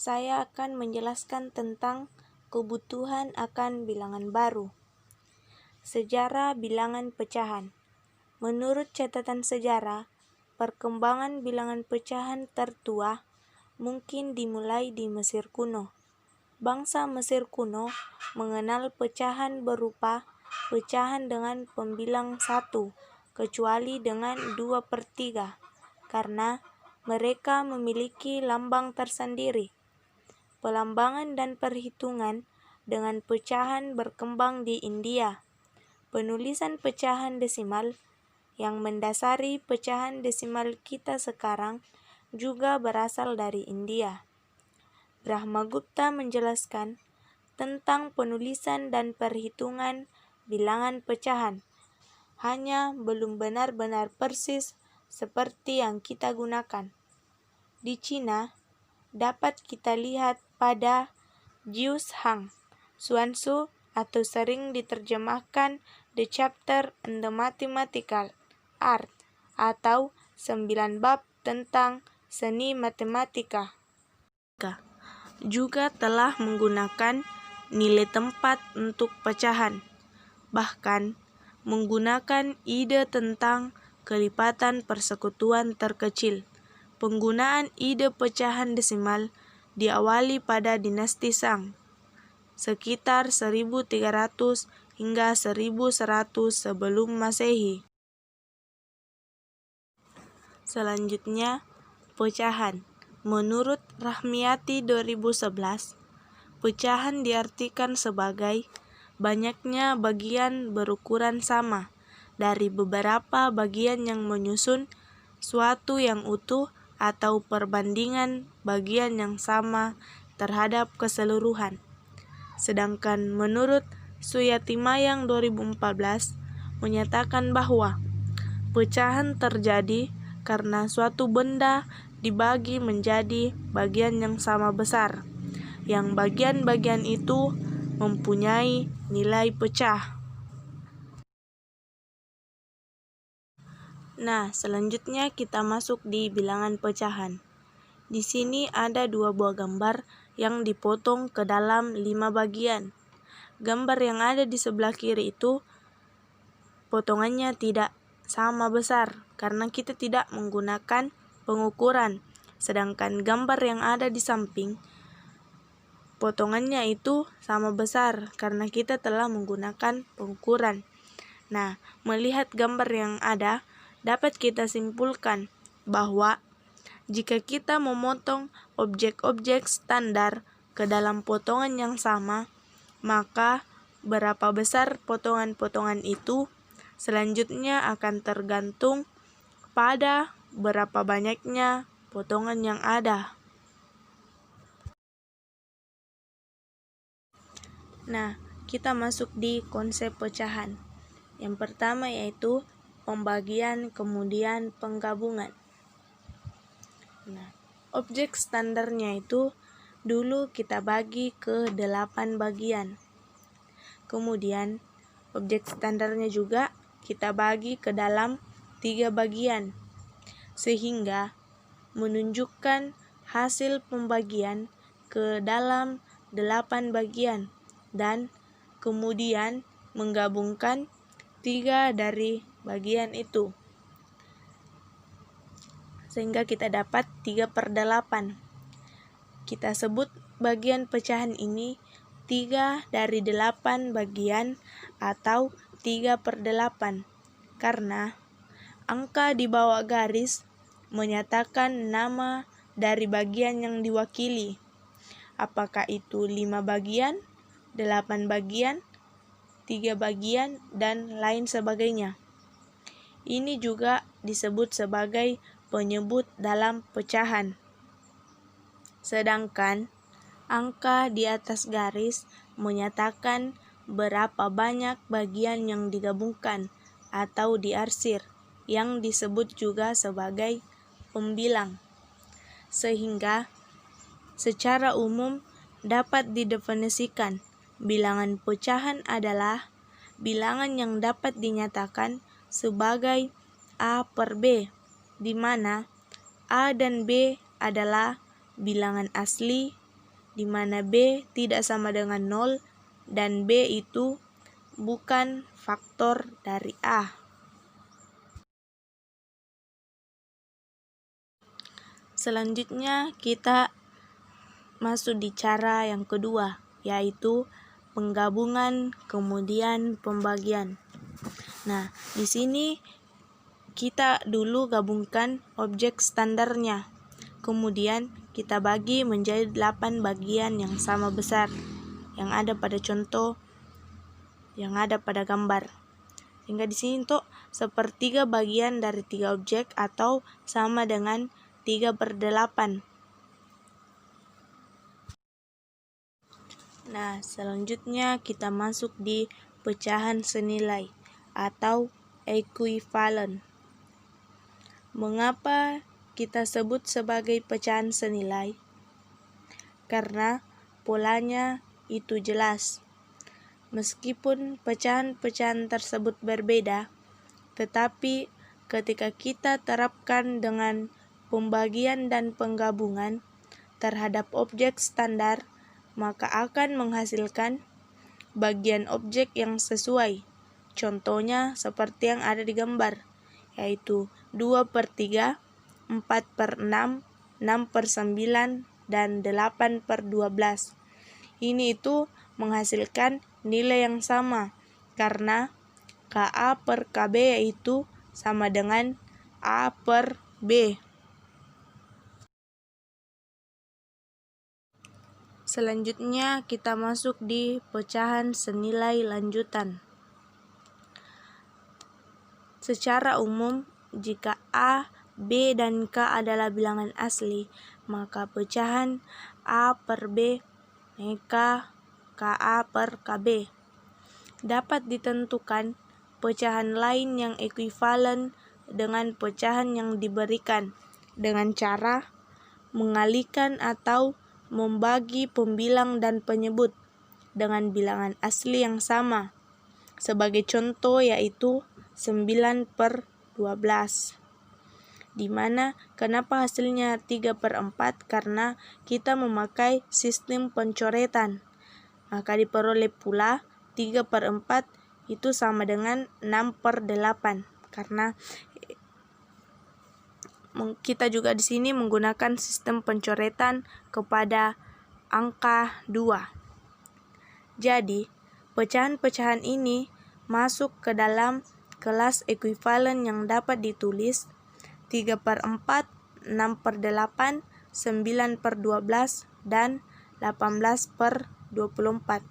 saya akan menjelaskan tentang kebutuhan akan bilangan baru. Sejarah bilangan pecahan. Menurut catatan sejarah, perkembangan bilangan pecahan tertua mungkin dimulai di Mesir kuno. Bangsa Mesir kuno mengenal pecahan berupa pecahan dengan pembilang 1, kecuali dengan 2/3, karena mereka memiliki lambang tersendiri. Pelambangan dan perhitungan dengan pecahan berkembang di India. Penulisan pecahan desimal yang mendasari pecahan desimal kita sekarang juga berasal dari India. Brahmagupta menjelaskan tentang penulisan dan perhitungan bilangan pecahan, hanya belum benar-benar persis seperti yang kita gunakan. Di Cina, dapat kita lihat pada Jius Hang, Xuanzu, atau sering diterjemahkan The Chapter in the Mathematical Art, atau 9 bab tentang seni matematika. Juga telah menggunakan nilai tempat untuk pecahan, bahkan menggunakan ide tentang kelipatan persekutuan terkecil. Penggunaan ide pecahan desimal diawali pada dinasti Shang, sekitar 1300 hingga 1100 sebelum Masehi. Selanjutnya, pecahan. Menurut Rahmiati 2011, pecahan diartikan sebagai banyaknya bagian berukuran sama dari beberapa bagian yang menyusun suatu yang utuh atau perbandingan bagian yang sama terhadap keseluruhan. Sedangkan menurut Suyatimayang 2014 menyatakan bahwa pecahan terjadi karena suatu benda dibagi menjadi bagian yang sama besar, yang bagian-bagian itu mempunyai nilai pecah. Nah, selanjutnya kita masuk di bilangan pecahan. Di sini ada 2 buah gambar yang dipotong ke dalam 5 bagian. Gambar yang ada di sebelah kiri itu potongannya tidak sama besar karena kita tidak menggunakan pengukuran. Sedangkan gambar yang ada di samping potongannya itu sama besar karena kita telah menggunakan pengukuran. Nah, melihat gambar yang ada, dapat kita simpulkan bahwa jika kita memotong objek-objek standar ke dalam potongan yang sama, maka berapa besar potongan-potongan itu selanjutnya akan tergantung pada berapa banyaknya potongan yang ada. Nah, kita masuk di konsep pecahan. Yang pertama yaitu pembagian, kemudian penggabungan. Nah, objek standarnya itu dulu kita bagi ke 8 bagian. Kemudian objek standarnya juga kita bagi ke dalam 3 bagian, sehingga menunjukkan hasil pembagian ke dalam 8 bagian dan kemudian menggabungkan 3 dari bagian itu, sehingga kita dapat 3/8. Kita sebut bagian pecahan ini 3 dari 8 bagian atau 3/8, karena angka di bawah garis menyatakan nama dari bagian yang diwakili, apakah itu 5 bagian, 8 bagian, 3 bagian, dan lain sebagainya. Ini juga disebut sebagai penyebut dalam pecahan. Sedangkan angka di atas garis menyatakan berapa banyak bagian yang digabungkan atau diarsir, yang disebut juga sebagai pembilang. Sehingga secara umum dapat didefinisikan bilangan pecahan adalah bilangan yang dapat dinyatakan sebagai A/B, di mana A dan B adalah bilangan asli di mana B tidak sama dengan 0 dan B itu bukan faktor dari A. Selanjutnya kita masuk di cara yang kedua, yaitu penggabungan kemudian pembagian. Nah, di sini kita dulu gabungkan objek standarnya. Kemudian kita bagi menjadi 8 bagian yang sama besar yang ada pada contoh yang ada pada gambar. Sehingga di sini untuk sepertiga bagian dari 3 objek atau sama dengan 3/8. Nah, selanjutnya kita masuk di pecahan senilai atau equivalent. Mengapa kita sebut sebagai pecahan senilai? Karena polanya itu jelas. Meskipun pecahan-pecahan tersebut berbeda, tetapi ketika kita terapkan dengan pembagian dan penggabungan terhadap objek standar, maka akan menghasilkan bagian objek yang sesuai. Contohnya seperti yang ada di gambar, yaitu 2/3, 4/6, 6/9, dan 8/12. Ini itu menghasilkan nilai yang sama, karena KA per KB yaitu sama dengan A per B. Selanjutnya kita masuk di pecahan senilai lanjutan. Secara umum, jika A, B, dan K adalah bilangan asli, maka pecahan A per B, maka KA per KB. Dapat ditentukan pecahan lain yang ekuivalen dengan pecahan yang diberikan dengan cara mengalihkan atau membagi pembilang dan penyebut dengan bilangan asli yang sama. Sebagai contoh yaitu 9/12. Di mana kenapa hasilnya 3/4? Karena kita memakai sistem pencoretan. Maka diperoleh pula 3/4 itu sama dengan 6/8. Karena kita juga di sini menggunakan sistem pencoretan kepada angka 2. Jadi, pecahan-pecahan ini masuk ke dalam kelas ekuivalen yang dapat ditulis 3/4, 6/8, 9/12, dan 18/24,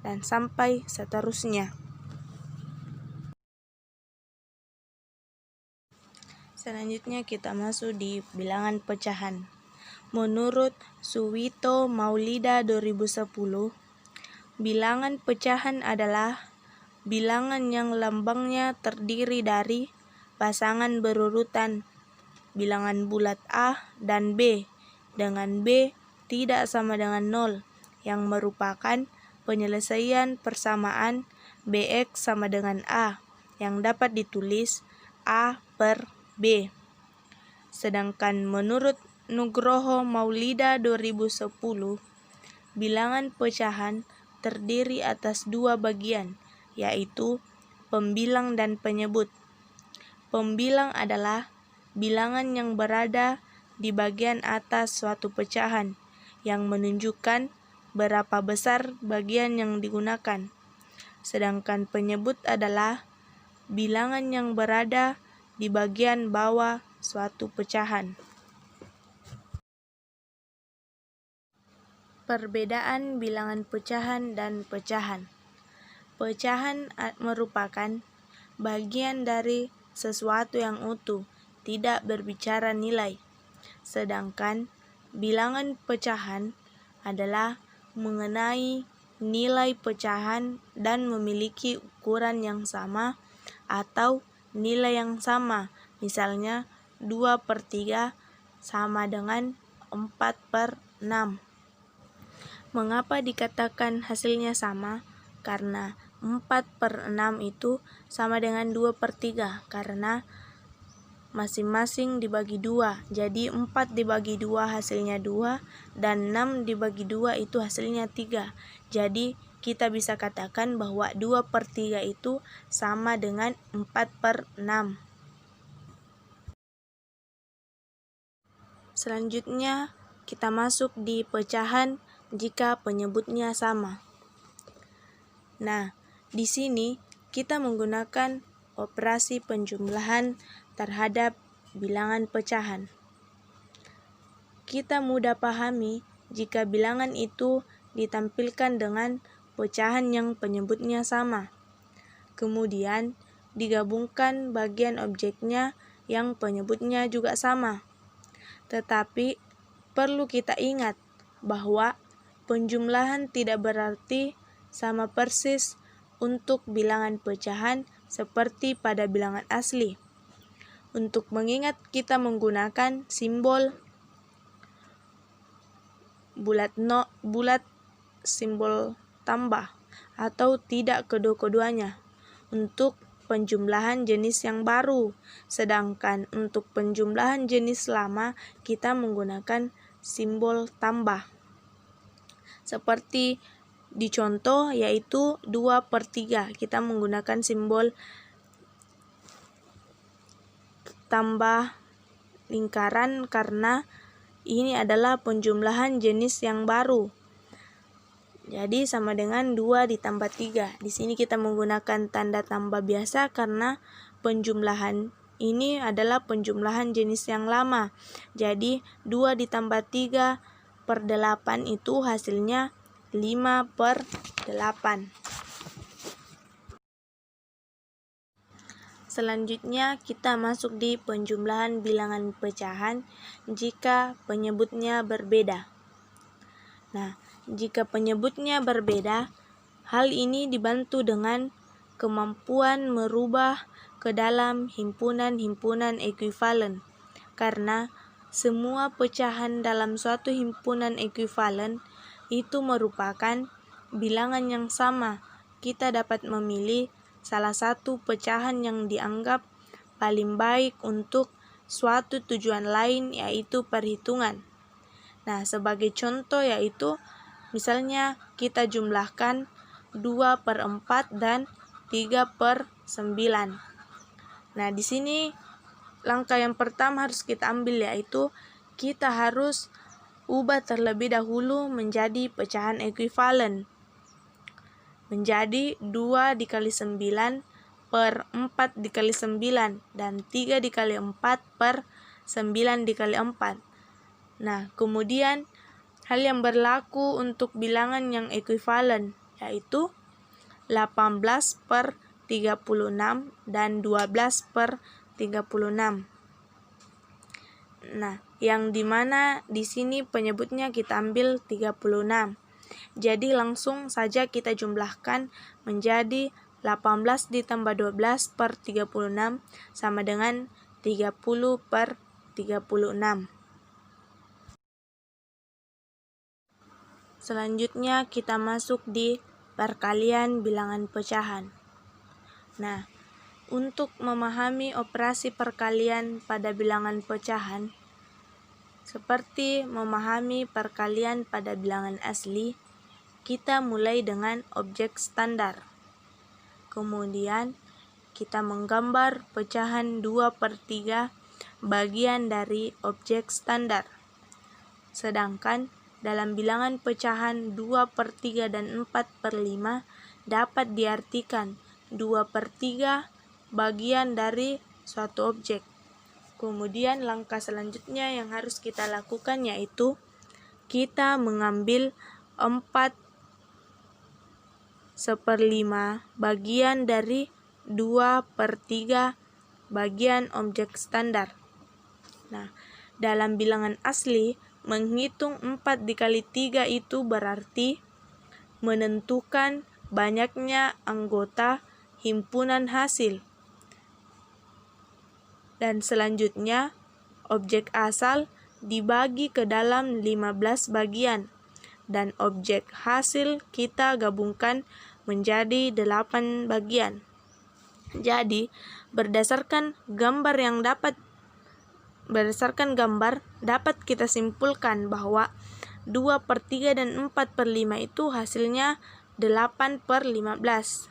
dan sampai seterusnya. Selanjutnya kita masuk di bilangan pecahan. Menurut Suwito Maulida 2010, bilangan pecahan adalah bilangan yang lambangnya terdiri dari pasangan berurutan bilangan bulat A dan B, dengan B tidak sama dengan 0, yang merupakan penyelesaian persamaan Bx sama dengan A, yang dapat ditulis A per B. Sedangkan menurut Nugroho Maulida 2010, bilangan pecahan terdiri atas 2 bagian, yaitu pembilang dan penyebut. Pembilang adalah bilangan yang berada di bagian atas suatu pecahan, yang menunjukkan berapa besar bagian yang digunakan. Sedangkan penyebut adalah bilangan yang berada di bagian bawah suatu pecahan. Perbedaan bilangan pecahan dan pecahan. Pecahan merupakan bagian dari sesuatu yang utuh, tidak berbicara nilai. Sedangkan bilangan pecahan adalah mengenai nilai pecahan dan memiliki ukuran yang sama atau nilai yang sama. Misalnya 2/3 sama dengan 4/6. Mengapa dikatakan hasilnya sama? Karena 4/6 itu sama dengan 2/3, karena masing-masing dibagi 2. Jadi 4 dibagi 2 hasilnya 2, dan 6 dibagi 2 itu hasilnya 3. Jadi kita bisa katakan bahwa 2/3 itu sama dengan 4/6. Selanjutnya kita masuk di pecahan jika penyebutnya sama. Nah, di sini kita menggunakan operasi penjumlahan terhadap bilangan pecahan. Kita mudah pahami jika bilangan itu ditampilkan dengan pecahan yang penyebutnya sama. Kemudian digabungkan bagian objeknya yang penyebutnya juga sama. Tetapi perlu kita ingat bahwa penjumlahan tidak berarti sama persis untuk bilangan pecahan seperti pada bilangan asli. Untuk mengingat kita menggunakan simbol bulat simbol tambah atau tidak kedua-keduanya untuk penjumlahan jenis yang baru, sedangkan untuk penjumlahan jenis lama kita menggunakan simbol tambah. Seperti di contoh yaitu 2/3, kita menggunakan simbol tambah lingkaran karena ini adalah penjumlahan jenis yang baru. Jadi sama dengan 2 ditambah 3. Di sini kita menggunakan tanda tambah biasa karena penjumlahan ini adalah penjumlahan jenis yang lama. Jadi 2 ditambah 3/8 itu hasilnya 5/8. Selanjutnya kita masuk di penjumlahan bilangan pecahan jika penyebutnya berbeda. Nah, jika penyebutnya berbeda, hal ini dibantu dengan kemampuan merubah ke dalam himpunan-himpunan ekuivalen. Karena semua pecahan dalam suatu himpunan ekuivalen itu merupakan bilangan yang sama. Kita dapat memilih salah satu pecahan yang dianggap paling baik untuk suatu tujuan lain, yaitu perhitungan. Nah, sebagai contoh yaitu misalnya kita jumlahkan 2/4 dan 3/9. Nah, di sini langkah yang pertama harus kita ambil yaitu kita harus ubah terlebih dahulu menjadi pecahan ekuivalen. Menjadi 2 dikali 9 per 4 dikali 9 dan 3 dikali 4 per 9 dikali 4. Nah, kemudian hal yang berlaku untuk bilangan yang ekuivalen yaitu 18/36 dan 12/36. Nah, yang dimana di sini penyebutnya kita ambil 36. Jadi langsung saja kita jumlahkan menjadi 18 ditambah 12/36 sama dengan 30/36. Selanjutnya kita masuk di perkalian bilangan pecahan. Nah, untuk memahami operasi perkalian pada bilangan pecahan, seperti memahami perkalian pada bilangan asli, kita mulai dengan objek standar. Kemudian kita menggambar pecahan 2/3 bagian dari objek standar. Sedangkan dalam bilangan pecahan 2/3 dan 4/5 dapat diartikan 2/3 bagian dari suatu objek. Kemudian langkah selanjutnya yang harus kita lakukan yaitu kita mengambil 4/1/5 bagian dari 2/3 bagian objek standar. Nah, dalam bilangan asli, menghitung 4 dikali 3 itu berarti menentukan banyaknya anggota himpunan hasil. Dan selanjutnya, objek asal dibagi ke dalam 15 bagian, dan objek hasil kita gabungkan menjadi 8 bagian. Jadi, berdasarkan gambar yang dapat berdasarkan gambar dapat kita simpulkan bahwa 2/3 dan 4/5 itu hasilnya 8/15.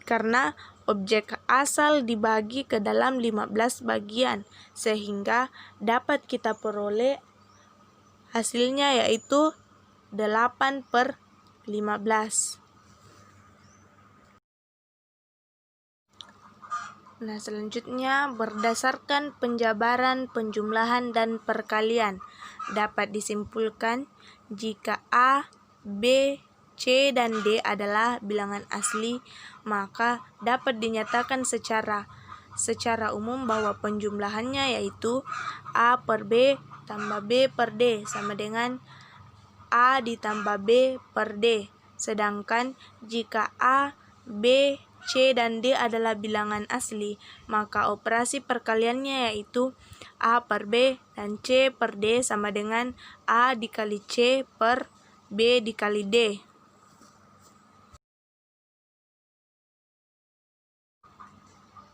Karena objek asal dibagi ke dalam 15 bagian, sehingga dapat kita peroleh hasilnya yaitu 8/15. Nah, selanjutnya berdasarkan penjabaran, penjumlahan, dan perkalian dapat disimpulkan jika A, B, C, dan D adalah bilangan asli, maka dapat dinyatakan secara umum bahwa penjumlahannya yaitu A per B tambah B per D sama dengan A ditambah B per D. Sedangkan jika A, B, C, dan D adalah bilangan asli, maka operasi perkaliannya yaitu A per B dan C per D sama dengan A dikali C per B dikali D.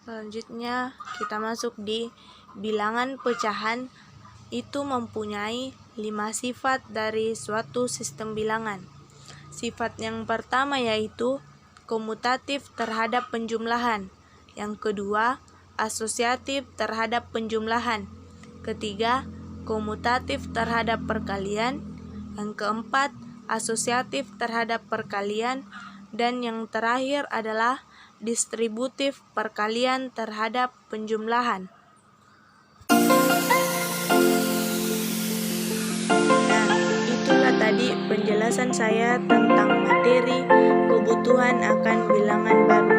Selanjutnya kita masuk di bilangan pecahan. Itu mempunyai 5 sifat dari suatu sistem bilangan. Sifat yang pertama yaitu komutatif terhadap penjumlahan. Yang kedua, asosiatif terhadap penjumlahan. Ketiga, komutatif terhadap perkalian. Yang keempat, asosiatif terhadap perkalian. Dan yang terakhir adalah distributif perkalian terhadap penjumlahan. Nah, itulah tadi penjelasan saya tentang materi kebutuhan akan bilangan baru.